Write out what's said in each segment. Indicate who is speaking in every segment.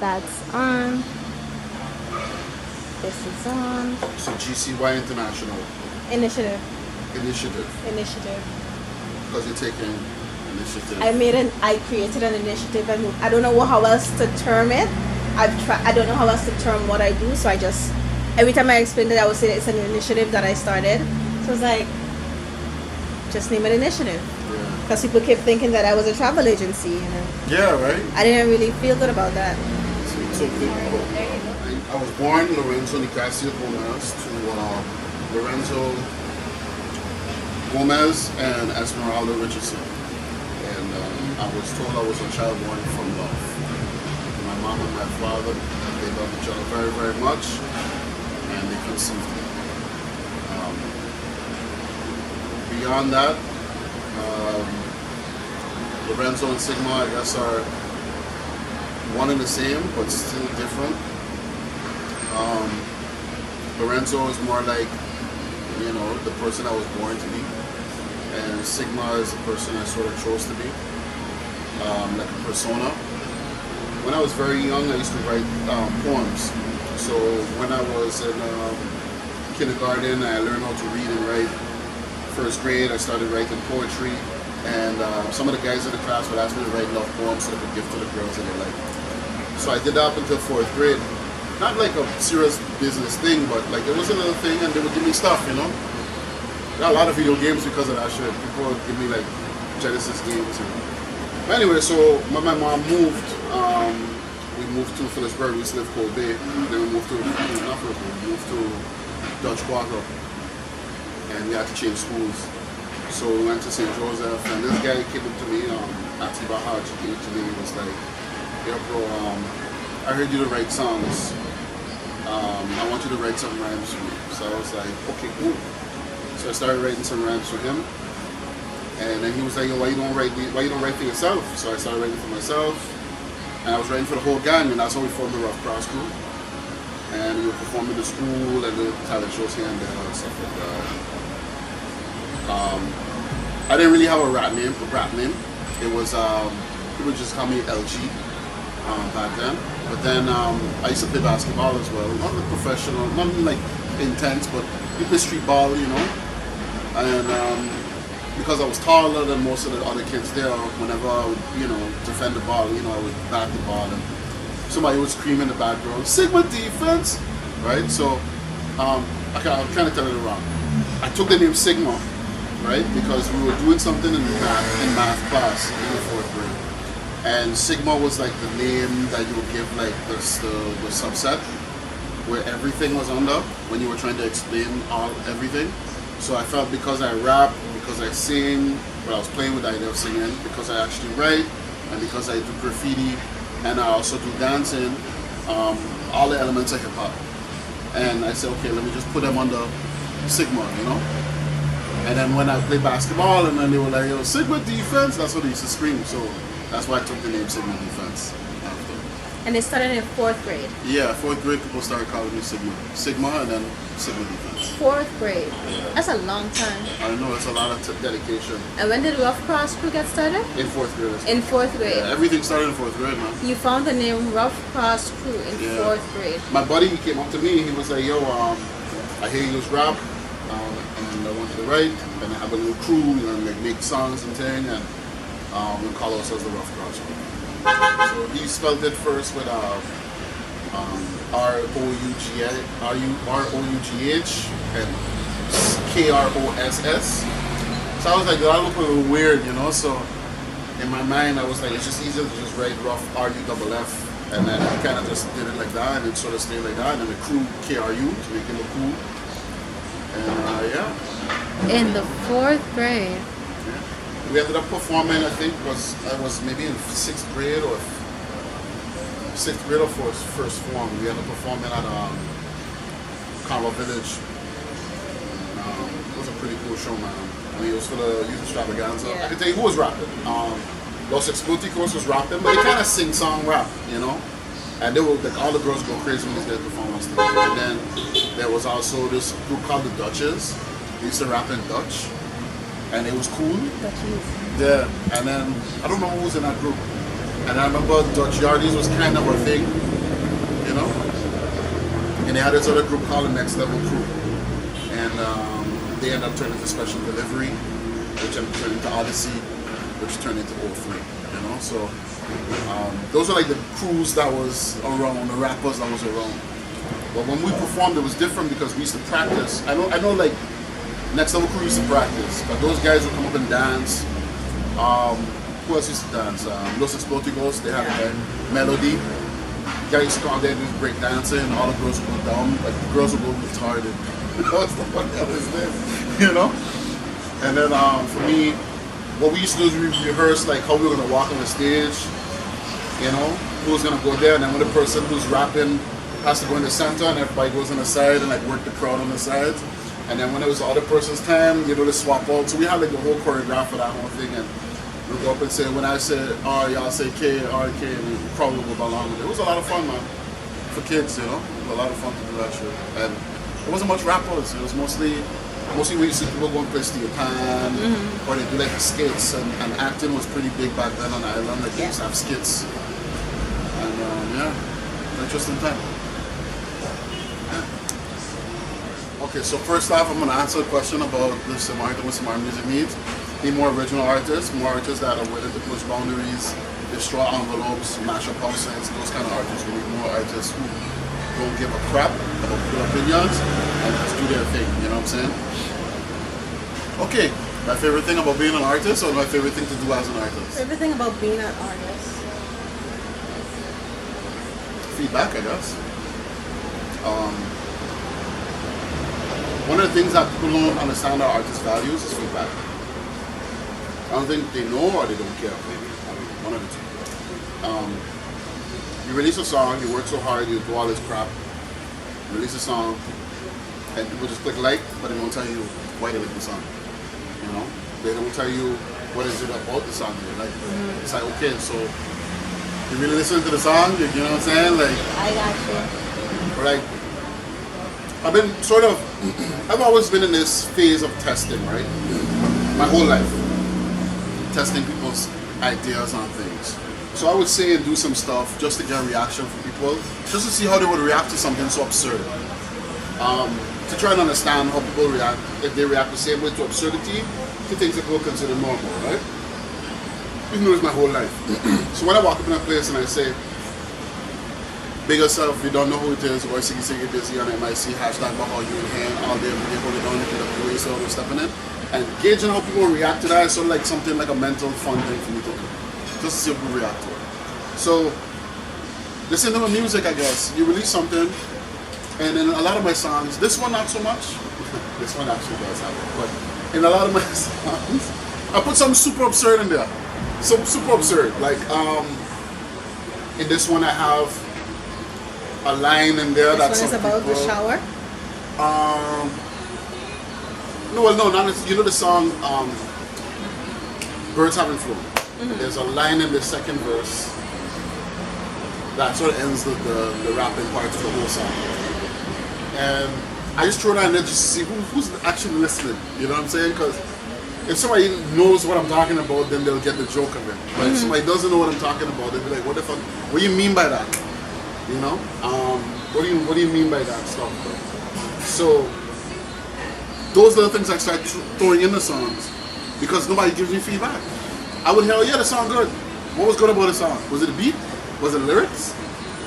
Speaker 1: That's on. This is on.
Speaker 2: So GCY International
Speaker 1: Initiative.
Speaker 2: Initiative. Because you're taking initiative.
Speaker 1: I created an initiative, and I don't know how else to term it. I don't know how else to term what I do, so I just, every time I explained it, I would say it's an initiative that I started. So it's like, just name it initiative.
Speaker 2: Yeah.
Speaker 1: Because people kept thinking that I was a travel agency, you know.
Speaker 2: Yeah, right?
Speaker 1: I didn't really feel good about that.
Speaker 2: So I was born Lorenzo Nicasio Gomez to Lorenzo Gomez and Esmeralda Richardson. And I was told I was a child born from love. My mom and my father, they loved each other very, very much, and they conceived me. Beyond that, Lorenzo and Sigma, I guess, are one and the same, but still different. Lorenzo is more like, you know, the person I was born to be, and Sigma is the person I sort of chose to be, like a persona. When I was very young, I used to write poems. So when I was in kindergarten, I learned how to read and write. First grade, I started writing poetry, and some of the guys in the class would ask me to write love poems so they could give to the girls that they liked. So I did that up until 4th grade. Not like a serious business thing, but like it was a little thing, and they would give me stuff, you know. Got a lot of video games because of that shit. People would give me like Genesis games. But anyway, so when my mom moved, we moved to Phillipsburg. We used to live Cold Bay. Then we moved to Dutch Quarter, and we had to change schools. So we went to St. Joseph, and this guy came up to me, Atiba Haj, came to me and was like, "Yeah, bro, I heard you to write songs. I want you to write some rhymes for me." So I was like, "Okay, cool." So I started writing some rhymes for him, and then he was like, "Yo, why you don't write for yourself?" So I started writing for myself, and I was writing for the whole gang, and that's how we formed the Rough Cross crew. And we would perform in the school and the talent shows here and there and stuff like that. I didn't really have a rap name. It was people just call me LG back then. But then I used to play basketball as well. Not like professional, not like intense, but we play street ball, you know. And because I was taller than most of the other kids there, whenever I would, you know, defend the ball, you know, I would bat the ball, and somebody would scream in the background, "Sigma defense!" Right? So I'm kind of telling it wrong. I took the name Sigma, right, because we were doing something in math class in the 4th grade. And Sigma was like the name that you would give like the subset where everything was under when you were trying to explain everything. So I felt because I rap, because I sing, but I was playing with the idea of singing, because I actually write, and because I do graffiti, and I also do dancing, all the elements of hip hop. And I said, okay, let me just put them under Sigma, you know? And then when I played basketball, and then they were like, "Yo, Sigma defense," that's what they used to scream. So that's why I took the name Sigma defense after.
Speaker 1: And it started in 4th grade.
Speaker 2: Yeah, 4th grade, people started calling me Sigma, and then Sigma defense.
Speaker 1: 4th grade.
Speaker 2: Yeah.
Speaker 1: That's a long time.
Speaker 2: I know, it's a lot of dedication.
Speaker 1: And when did Rough Cross Crew get started?
Speaker 2: In 4th grade.
Speaker 1: In 4th grade.
Speaker 2: Yeah, everything started in 4th grade, man.
Speaker 1: You found the name Rough Cross Crew in 4th grade.
Speaker 2: My buddy, he came up to me, he was like, "Yo, I hear you use rap, and I want you to write, and I have a little crew, you know, like make songs and things, and we call ourselves the Rough Cross Crew." So he spelled it first with R-O-U-G-H and K-R-O-S-S. So I was like, that looked a little weird, you know, so in my mind I was like, it's just easier to just write Rough R-U-F-F, and then I kind of just did it like that, and it sort of stayed like that, and then the crew K-R-U to make it look cool. And yeah.
Speaker 1: In the 4th grade.
Speaker 2: Yeah. We ended up performing, I think I was maybe in 6th grade or 6th grade or first form. We ended up performing at Carmel Village. It was a pretty cool show, man. I mean, it was for the youth extravaganza.
Speaker 1: Yeah.
Speaker 2: I can tell you who was rapping. Los Exploticos was rapping, but they kind of sing-song rap, you know? And they were like, all the girls go crazy when these guys perform on stage. And then there was also this group called the Dutches. They used to rap in Dutch, and it was cool.
Speaker 1: Dutchies.
Speaker 2: Yeah, and then I don't remember who was in that group, And I remember Dutch Yardies was kind of a thing, you know. And they had this other group called the Next Level Crew. And they ended up turning into Special Delivery, which ended up turning into Odyssey, which turned into O3, you know. So those are like the crews that was around, the rappers that was around. But when we performed, it was different because we used to practice. I know like Next Level Crew used to practice, but those guys would come up and dance. Who else used to dance? Los Explotigos, they had a Melody. Guys used to come out there and do break dancing, and all the girls would go down, like the girls would go retarded. What the hell is this? You know? And then for me, what we used to do is we rehearse like how we were gonna walk on the stage, you know, who's gonna go there, and then when the person who's rapping has to go in the center, and everybody goes on the side and like work the crowd on the sides. And then when it was the other person's time, you know, they swap out. So we had like the whole choreograph for that whole thing, and we go up and say, when I say R, y'all say K, R, K, and we probably go along with it. It was a lot of fun, man, for kids, you know. It was a lot of fun to do that shit. And there wasn't much rappers. It was mostly we used to see people go and play steel pan, or they do like skits, and acting was pretty big back then on the island. Like they used to have skits, and yeah, interesting time. Okay, so first off, I'm gonna answer a question about the what Samar music needs. Need more original artists, more artists that are willing to push boundaries, destroy envelopes, mash up house sets, those kind of artists. We need more artists who don't give a crap about their opinions and just do their thing, you know what I'm saying? Okay, my favorite thing about being an artist, or my favorite thing to do as an artist?
Speaker 1: Favorite thing about being an artist?
Speaker 2: Feedback, I guess. One of the things that people don't understand our artist values is feedback. I don't think they know or they don't care, maybe. I mean, one of the two. You release a song, you work so hard, you do all this crap, release a song, and people just click like, but they don't tell you why they like the song. You know? They don't tell you what is it about the song they like. It's like, okay, so you really listen to the song, you know what I'm saying? Like,
Speaker 1: I got you.
Speaker 2: Like, I've been sort of, I've always been in this phase of testing, right? My whole life. Testing people's ideas on things. So I would say and do some stuff just to get a reaction from people, just to see how they would react to something so absurd. To try and understand how people react, if they react the same way to absurdity, to things that people consider normal, right? I've noticed my whole life. So when I walk up in a place and I say, big yourself, you don't know who it is, or say you're busy on MIC, hashtag Baha you in hand, all day, every day, hold it down, you get up the way, so we're stepping in. And gauging how people react to that is sort of like something like a mental fun thing for me to do. Just to see how people react to it. So, listen to my music, I guess. You release something, and in a lot of my songs, this one not so much, this one actually does have it, but in a lot of my songs, I put something super absurd in there. So super absurd. Like, in this one I have a line in there that's
Speaker 1: about the shower?
Speaker 2: No, not necessarily. You know the song Birds Haven't Flown? There's a line in the second verse that sort of ends the rapping part of the whole song. And I just throw that in there just to see who's actually listening. You know what I'm saying? Because if somebody knows what I'm talking about, then they'll get the joke of it. But if somebody doesn't know what I'm talking about, they'll be like, what the fuck? What do you mean by that? You know? What do you mean by that stuff? So those are the things I start throwing in the songs because nobody gives me feedback. I would hear, yeah, the song good. What was good about the song? Was it the beat? Was it the lyrics?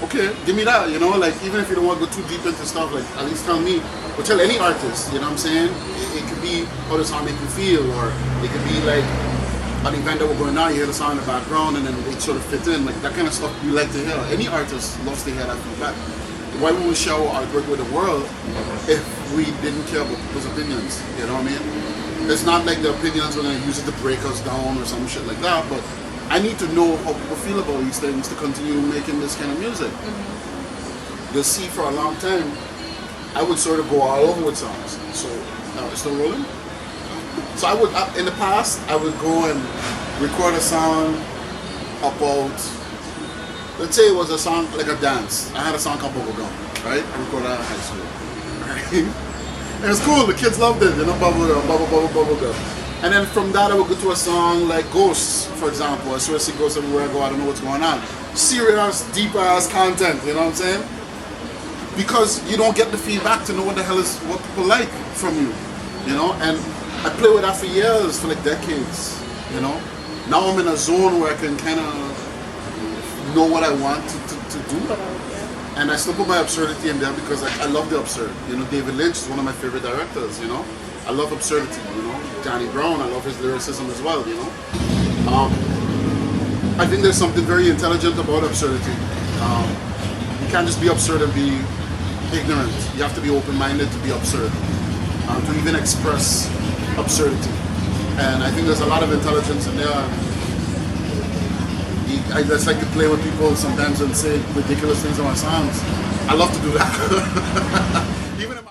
Speaker 2: Okay, give me that, you know, like even if you don't want to go too deep into stuff, like at least tell me, or tell any artist, you know what I'm saying? It could be how the song make you feel, or it could be like an event that we're going on, you hear the song in the background and then it sort of fit in, like that kind of stuff we like to hear. Any artist loves to hear that feedback. Why would we share our artwork with the world if we didn't care about people's opinions, you know what I mean? It's not like the opinions are going to use it to break us down or some shit like that, but I need to know how people feel about these things to continue making this kind of music. You'll see for a long time, I would sort of go all over with songs. So, it's still rolling? So I would, in the past, I would go and record a song about, let's say it was a song like a dance. I had a song called Bubblegum, right? I recorded that in high school, right? And it was cool, the kids loved it, you know, bubblegum, bubble, bubble, bubblegum. And then from that, I would go to a song like Ghosts, for example. I swear to see Ghosts everywhere I go, I don't know what's going on. Serious, deep ass content, you know what I'm saying? Because you don't get the feedback to know what the hell is what people like from you, you know? And I play with that for years, for like decades, you know? Now I'm in a zone where I can kind of know what I want to do. And I still put my absurdity in there because I love the absurd. You know, David Lynch is one of my favorite directors, you know? I love absurdity, you know? Danny Brown, I love his lyricism as well, you know? I think there's something very intelligent about absurdity. You can't just be absurd and be ignorant. You have to be open-minded to be absurd, to even express absurdity. And I think there's a lot of intelligence in there. I just like to play with people sometimes and say ridiculous things on my songs. I love to do that. Even if